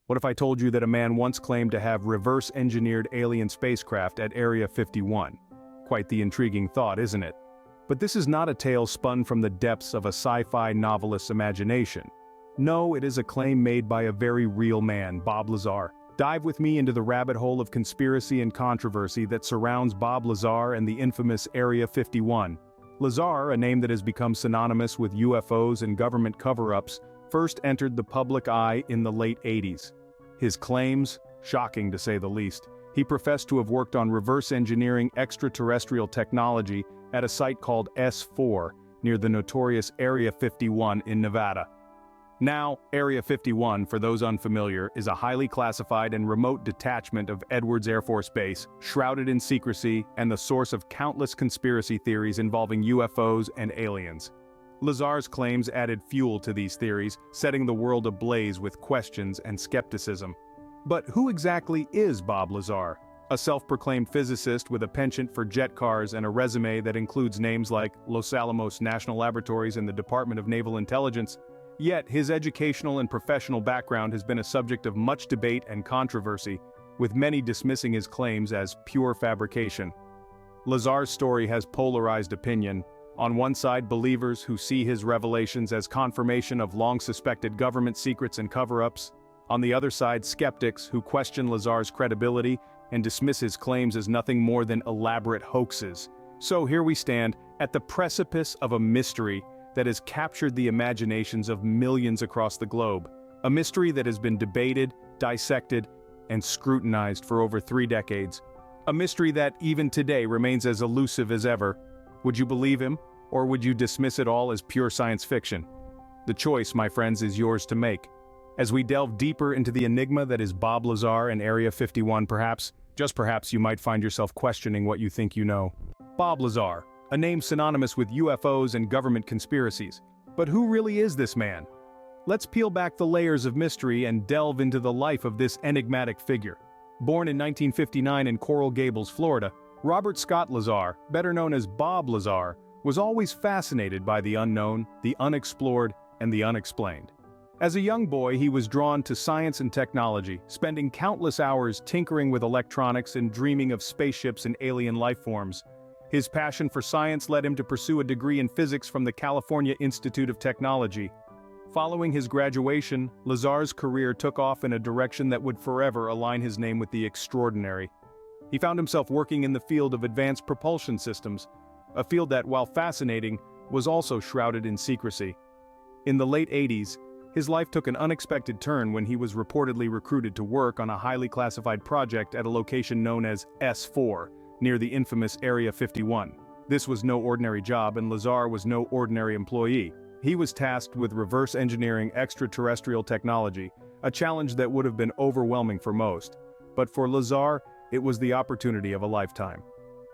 What if I told you that a man once claimed to have reverse-engineered alien spacecraft at Area 51? Quite the intriguing thought, isn't it? But this is not a tale spun from the depths of a sci-fi novelist's imagination. No, it is a claim made by a very real man, Bob Lazar. Dive with me into the rabbit hole of conspiracy and controversy that surrounds Bob Lazar and the infamous Area 51. Lazar, a name that has become synonymous with UFOs and government cover-ups, first entered the public eye in the late 80s. His claims, shocking to say the least, he professed to have worked on reverse engineering extraterrestrial technology at a site called S4, near the notorious Area 51 in Nevada. Now, Area 51, for those unfamiliar, is a highly classified and remote detachment of Edwards Air Force Base, shrouded in secrecy and the source of countless conspiracy theories involving UFOs and aliens. Lazar's claims added fuel to these theories, setting the world ablaze with questions and skepticism. But who exactly is Bob Lazar? A self-proclaimed physicist with a penchant for jet cars and a resume that includes names like Los Alamos National Laboratories and the Department of Naval Intelligence. Yet, his educational and professional background has been a subject of much debate and controversy, with many dismissing his claims as pure fabrication. Lazar's story has polarized opinion. On one side, believers who see his revelations as confirmation of long-suspected government secrets and cover-ups. On the other side, skeptics who question Lazar's credibility and dismiss his claims as nothing more than elaborate hoaxes. So here we stand, at the precipice of a mystery that has captured the imaginations of millions across the globe. A mystery that has been debated, dissected, and scrutinized for over 3 decades. A mystery that, even today, remains as elusive as ever. Would you believe him, or would you dismiss it all as pure science fiction? The choice, my friends, is yours to make. As we delve deeper into the enigma that is Bob Lazar and Area 51, perhaps, just perhaps, you might find yourself questioning what you think you know. Bob Lazar, a name synonymous with UFOs and government conspiracies. But who really is this man? Let's peel back the layers of mystery and delve into the life of this enigmatic figure. Born in 1959 in Coral Gables, Florida, Robert Scott Lazar, better known as Bob Lazar, was always fascinated by the unknown, the unexplored, and the unexplained. As a young boy, he was drawn to science and technology, spending countless hours tinkering with electronics and dreaming of spaceships and alien life forms. His passion for science led him to pursue a degree in physics from the California Institute of Technology. Following his graduation, Lazar's career took off in a direction that would forever align his name with the extraordinary. He found himself working in the field of advanced propulsion systems, a field that, while fascinating, was also shrouded in secrecy. In the late 80s, his life took an unexpected turn when he was reportedly recruited to work on a highly classified project at a location known as S4, near the infamous Area 51. This was no ordinary job, and Lazar was no ordinary employee. He was tasked with reverse engineering extraterrestrial technology, a challenge that would have been overwhelming for most. But for Lazar, it was the opportunity of a lifetime.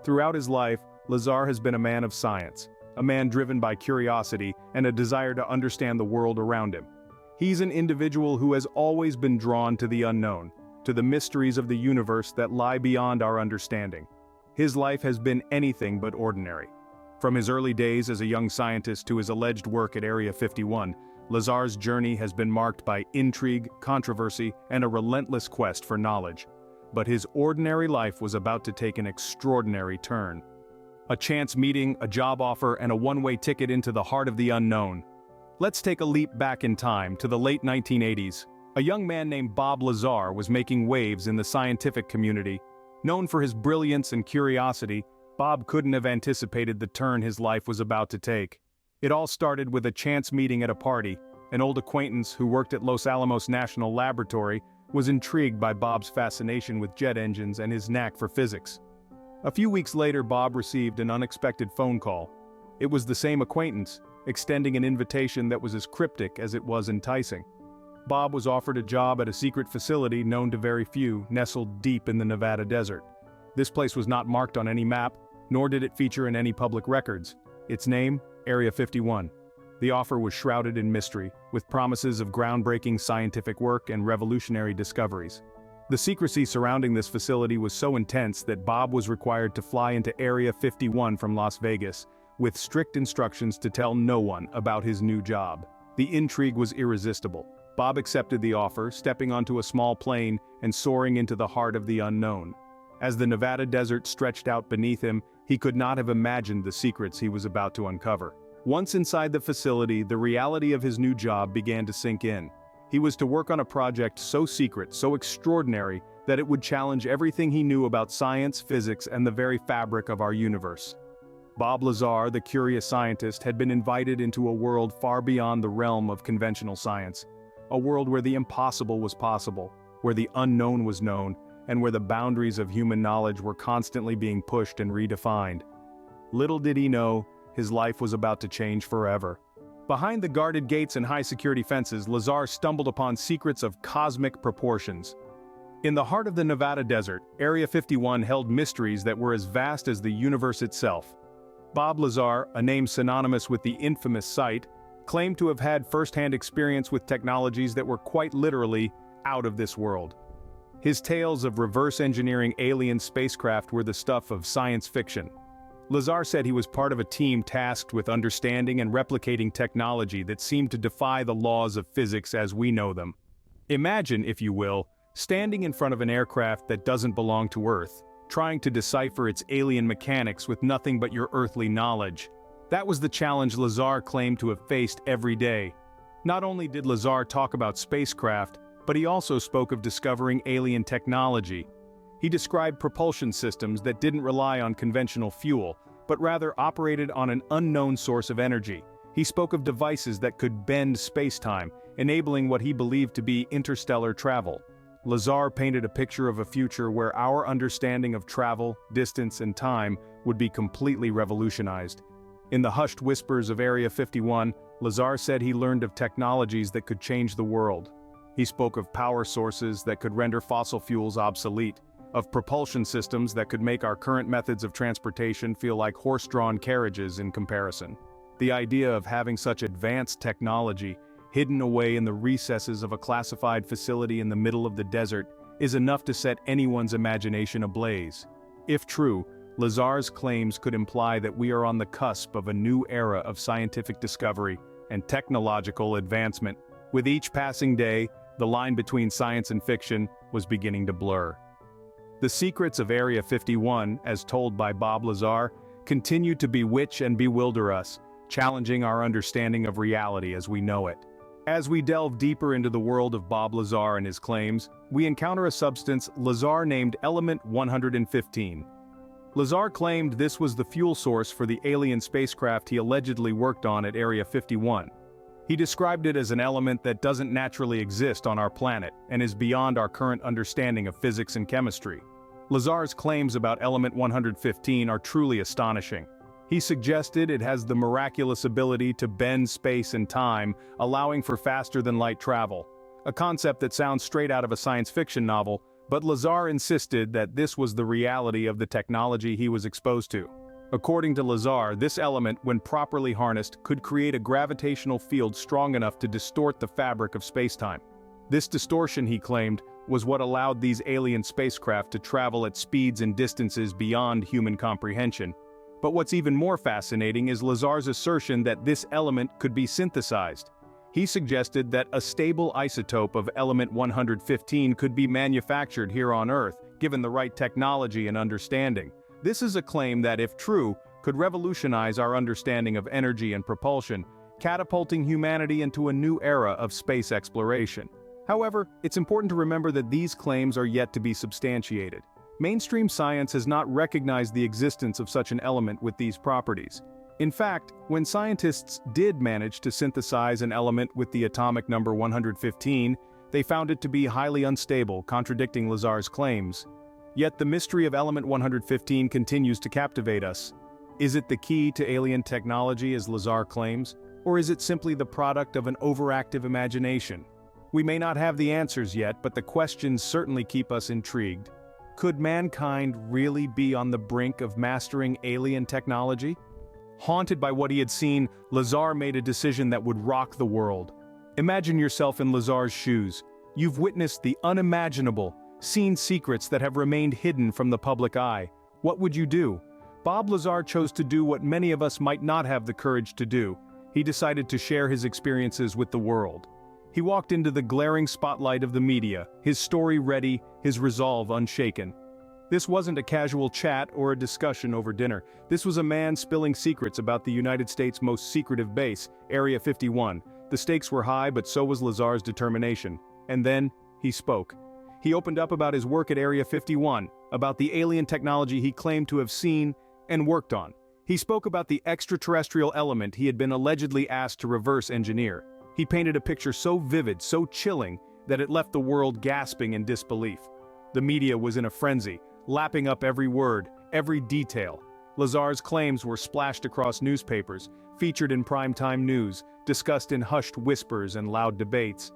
Throughout his life, Lazar has been a man of science, a man driven by curiosity and a desire to understand the world around him. He's an individual who has always been drawn to the unknown, to the mysteries of the universe that lie beyond our understanding. His life has been anything but ordinary. From his early days as a young scientist to his alleged work at Area 51, Lazar's journey has been marked by intrigue, controversy, and a relentless quest for knowledge. But his ordinary life was about to take an extraordinary turn. A chance meeting, a job offer, and a one-way ticket into the heart of the unknown. Let's take a leap back in time to the late 1980s. A young man named Bob Lazar was making waves in the scientific community. Known for his brilliance and curiosity, Bob couldn't have anticipated the turn his life was about to take. It all started with a chance meeting at a party. An old acquaintance who worked at Los Alamos National Laboratory was intrigued by Bob's fascination with jet engines and his knack for physics. A few weeks later, Bob received an unexpected phone call. It was the same acquaintance, extending an invitation that was as cryptic as it was enticing. Bob was offered a job at a secret facility known to very few, nestled deep in the Nevada desert. This place was not marked on any map, nor did it feature in any public records. Its name, Area 51. The offer was shrouded in mystery, with promises of groundbreaking scientific work and revolutionary discoveries. The secrecy surrounding this facility was so intense that Bob was required to fly into Area 51 from Las Vegas, with strict instructions to tell no one about his new job. The intrigue was irresistible. Bob accepted the offer, stepping onto a small plane and soaring into the heart of the unknown. As the Nevada desert stretched out beneath him, he could not have imagined the secrets he was about to uncover. Once inside the facility, the reality of his new job began to sink in. He was to work on a project so secret, so extraordinary, that it would challenge everything he knew about science, physics, and the very fabric of our universe. Bob Lazar, the curious scientist, had been invited into a world far beyond the realm of conventional science. A world where the impossible was possible, where the unknown was known, and where the boundaries of human knowledge were constantly being pushed and redefined. Little did he know, his life was about to change forever. Behind the guarded gates and high-security fences, Lazar stumbled upon secrets of cosmic proportions. In the heart of the Nevada desert, Area 51 held mysteries that were as vast as the universe itself. Bob Lazar, a name synonymous with the infamous site, claimed to have had first-hand experience with technologies that were quite literally out of this world. His tales of reverse engineering alien spacecraft were the stuff of science fiction. Lazar said he was part of a team tasked with understanding and replicating technology that seemed to defy the laws of physics as we know them. Imagine, if you will, standing in front of an aircraft that doesn't belong to Earth, trying to decipher its alien mechanics with nothing but your earthly knowledge. That was the challenge Lazar claimed to have faced every day. Not only did Lazar talk about spacecraft, but he also spoke of discovering alien technology. He described propulsion systems that didn't rely on conventional fuel, but rather operated on an unknown source of energy. He spoke of devices that could bend space-time, enabling what he believed to be interstellar travel. Lazar painted a picture of a future where our understanding of travel, distance, and time would be completely revolutionized. In the hushed whispers of Area 51, Lazar said he learned of technologies that could change the world. He spoke of power sources that could render fossil fuels obsolete, of propulsion systems that could make our current methods of transportation feel like horse-drawn carriages in comparison. The idea of having such advanced technology hidden away in the recesses of a classified facility in the middle of the desert is enough to set anyone's imagination ablaze. If true, Lazar's claims could imply that we are on the cusp of a new era of scientific discovery and technological advancement. With each passing day, the line between science and fiction was beginning to blur. The secrets of Area 51, as told by Bob Lazar, continue to bewitch and bewilder us, challenging our understanding of reality as we know it. As we delve deeper into the world of Bob Lazar and his claims, we encounter a substance Lazar named Element 115. Lazar claimed this was the fuel source for the alien spacecraft he allegedly worked on at Area 51. He described it as an element that doesn't naturally exist on our planet and is beyond our current understanding of physics and chemistry. Lazar's claims about Element 115 are truly astonishing. He suggested it has the miraculous ability to bend space and time, allowing for faster-than-light travel. A concept that sounds straight out of a science fiction novel, but Lazar insisted that this was the reality of the technology he was exposed to. According to Lazar, this element, when properly harnessed, could create a gravitational field strong enough to distort the fabric of spacetime. This distortion, he claimed, was what allowed these alien spacecraft to travel at speeds and distances beyond human comprehension. But what's even more fascinating is Lazar's assertion that this element could be synthesized. He suggested that a stable isotope of element 115 could be manufactured here on Earth, given the right technology and understanding. This is a claim that, if true, could revolutionize our understanding of energy and propulsion, catapulting humanity into a new era of space exploration. However, it's important to remember that these claims are yet to be substantiated. Mainstream science has not recognized the existence of such an element with these properties. In fact, when scientists did manage to synthesize an element with the atomic number 115, they found it to be highly unstable, contradicting Lazar's claims. Yet the mystery of element 115 continues to captivate us. Is it the key to alien technology, as Lazar claims, or is it simply the product of an overactive imagination? We may not have the answers yet, but the questions certainly keep us intrigued. Could mankind really be on the brink of mastering alien technology? Haunted by what he had seen, Lazar made a decision that would rock the world. Imagine yourself in Lazar's shoes. You've witnessed the unimaginable, seen secrets that have remained hidden from the public eye. What would you do? Bob Lazar chose to do what many of us might not have the courage to do. He decided to share his experiences with the world. He walked into the glaring spotlight of the media, his story ready, his resolve unshaken. This wasn't a casual chat or a discussion over dinner. This was a man spilling secrets about the United States' most secretive base, Area 51. The stakes were high, but so was Lazar's determination. And then, he spoke. He opened up about his work at Area 51, about the alien technology he claimed to have seen and worked on. He spoke about the extraterrestrial element he had been allegedly asked to reverse engineer. He painted a picture so vivid, so chilling, that it left the world gasping in disbelief. The media was in a frenzy, lapping up every word, every detail. Lazar's claims were splashed across newspapers, featured in primetime news, discussed in hushed whispers and loud debates.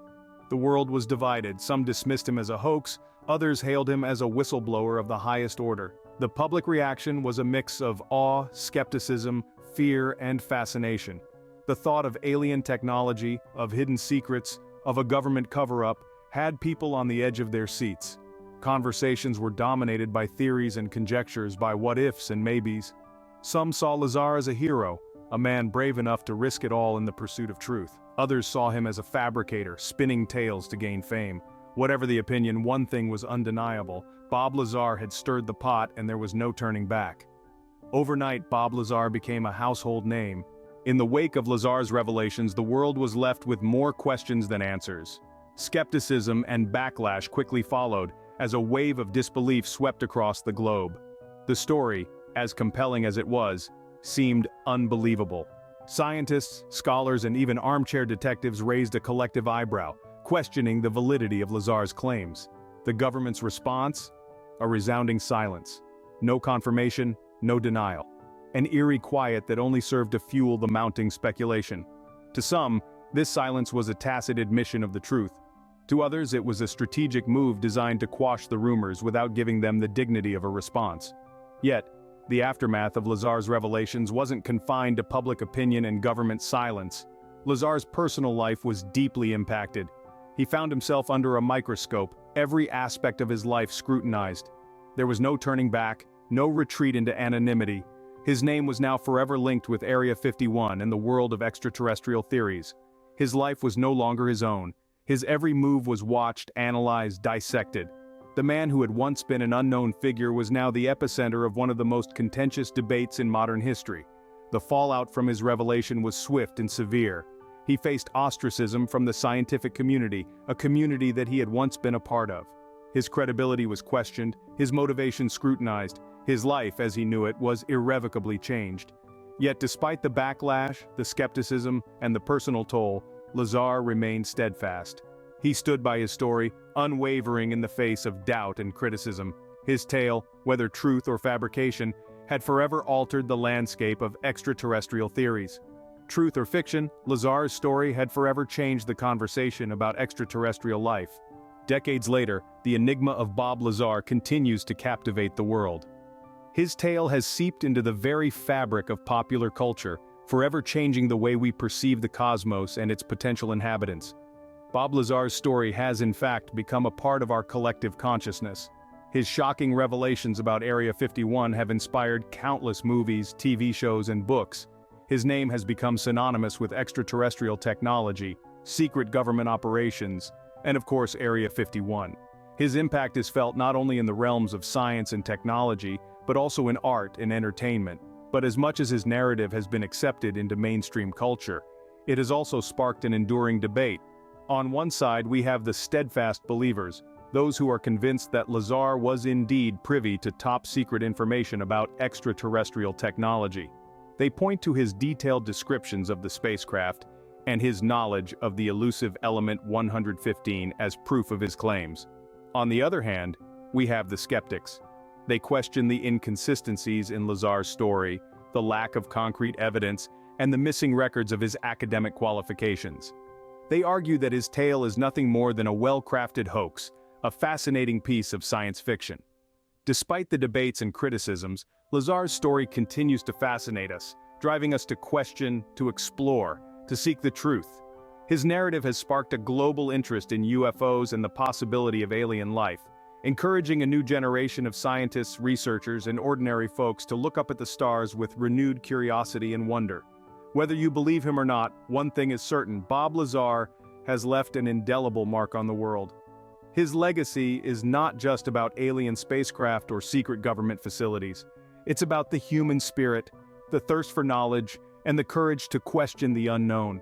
The world was divided. Some dismissed him as a hoax, others hailed him as a whistleblower of the highest order. The public reaction was a mix of awe, skepticism, fear, and fascination. The thought of alien technology, of hidden secrets, of a government cover-up, had people on the edge of their seats. Conversations were dominated by theories and conjectures, by what-ifs and maybes. Some saw Lazar as a hero, a man brave enough to risk it all in the pursuit of truth. Others saw him as a fabricator, spinning tales to gain fame. Whatever the opinion, one thing was undeniable: Bob Lazar had stirred the pot and there was no turning back. Overnight, Bob Lazar became a household name. In the wake of Lazar's revelations, the world was left with more questions than answers. Skepticism and backlash quickly followed, as a wave of disbelief swept across the globe. The story, as compelling as it was, seemed unbelievable. Scientists, scholars, and even armchair detectives raised a collective eyebrow, questioning the validity of Lazar's claims. The government's response? A resounding silence. No confirmation, no denial. An eerie quiet that only served to fuel the mounting speculation. To some, this silence was a tacit admission of the truth. To others, it was a strategic move designed to quash the rumors without giving them the dignity of a response. Yet, the aftermath of Lazar's revelations wasn't confined to public opinion and government silence. Lazar's personal life was deeply impacted. He found himself under a microscope, every aspect of his life scrutinized. There was no turning back, no retreat into anonymity. His name was now forever linked with Area 51 and the world of extraterrestrial theories. His life was no longer his own. His every move was watched, analyzed, dissected. The man who had once been an unknown figure was now the epicenter of one of the most contentious debates in modern history. The fallout from his revelation was swift and severe. He faced ostracism from the scientific community, a community that he had once been a part of. His credibility was questioned, his motivation scrutinized. His life, as he knew it, was irrevocably changed. Yet despite the backlash, the skepticism, and the personal toll, Lazar remained steadfast. He stood by his story, unwavering in the face of doubt and criticism. His tale, whether truth or fabrication, had forever altered the landscape of extraterrestrial theories. Truth or fiction, Lazar's story had forever changed the conversation about extraterrestrial life. Decades later, the enigma of Bob Lazar continues to captivate the world. His tale has seeped into the very fabric of popular culture, forever changing the way we perceive the cosmos and its potential inhabitants. Bob Lazar's story has in fact become a part of our collective consciousness. His shocking revelations about Area 51 have inspired countless movies, TV shows, and books. His name has become synonymous with extraterrestrial technology, secret government operations, and of course Area 51. His impact is felt not only in the realms of science and technology, but also in art and entertainment. But as much as his narrative has been accepted into mainstream culture, it has also sparked an enduring debate. On one side we have the steadfast believers, those who are convinced that Lazar was indeed privy to top-secret information about extraterrestrial technology. They point to his detailed descriptions of the spacecraft and his knowledge of the elusive element 115 as proof of his claims. On the other hand, we have the skeptics. They question the inconsistencies in Lazar's story, the lack of concrete evidence, and the missing records of his academic qualifications. They argue that his tale is nothing more than a well-crafted hoax, a fascinating piece of science fiction. Despite the debates and criticisms, Lazar's story continues to fascinate us, driving us to question, to explore, to seek the truth. His narrative has sparked a global interest in UFOs and the possibility of alien life, encouraging a new generation of scientists, researchers, and ordinary folks to look up at the stars with renewed curiosity and wonder. Whether you believe him or not, one thing is certain: Bob Lazar has left an indelible mark on the world. His legacy is not just about alien spacecraft or secret government facilities. It's about the human spirit, the thirst for knowledge, and the courage to question the unknown.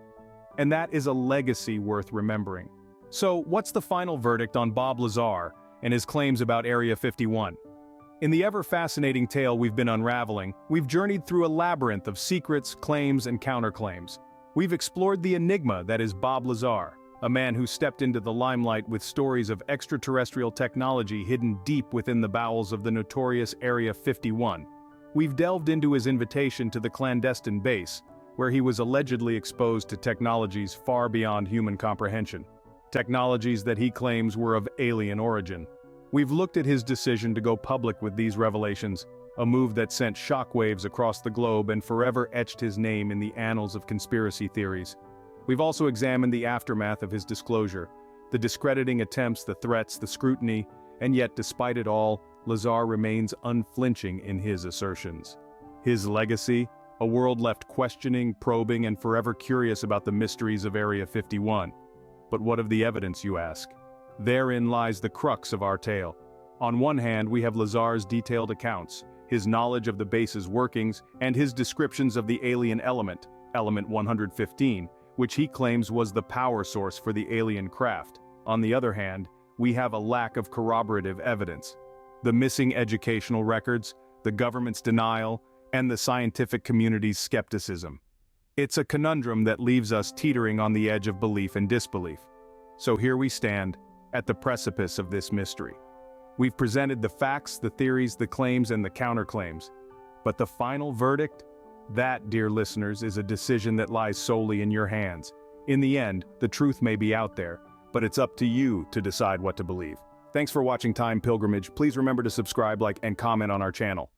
And that is a legacy worth remembering. So, what's the final verdict on Bob Lazar and his claims about Area 51? In the ever-fascinating tale we've been unraveling, we've journeyed through a labyrinth of secrets, claims, and counterclaims. We've explored the enigma that is Bob Lazar, a man who stepped into the limelight with stories of extraterrestrial technology hidden deep within the bowels of the notorious Area 51. We've delved into his invitation to the clandestine base, where he was allegedly exposed to technologies far beyond human comprehension. Technologies that he claims were of alien origin. We've looked at his decision to go public with these revelations, a move that sent shockwaves across the globe and forever etched his name in the annals of conspiracy theories. We've also examined the aftermath of his disclosure, the discrediting attempts, the threats, the scrutiny, and yet despite it all, Lazar remains unflinching in his assertions. His legacy? A world left questioning, probing, and forever curious about the mysteries of Area 51. But what of the evidence, you ask? Therein lies the crux of our tale. On one hand, we have Lazar's detailed accounts, his knowledge of the base's workings, and his descriptions of the alien element, Element 115, which he claims was the power source for the alien craft. On the other hand, we have a lack of corroborative evidence. The missing educational records, the government's denial, and the scientific community's skepticism. It's a conundrum that leaves us teetering on the edge of belief and disbelief. So here we stand, at the precipice of this mystery. We've presented the facts, the theories, the claims, and the counterclaims. But the final verdict? That, dear listeners, is a decision that lies solely in your hands. In the end, the truth may be out there, but it's up to you to decide what to believe. Thanks for watching Time Pilgrimage. Please remember to subscribe, like, and comment on our channel.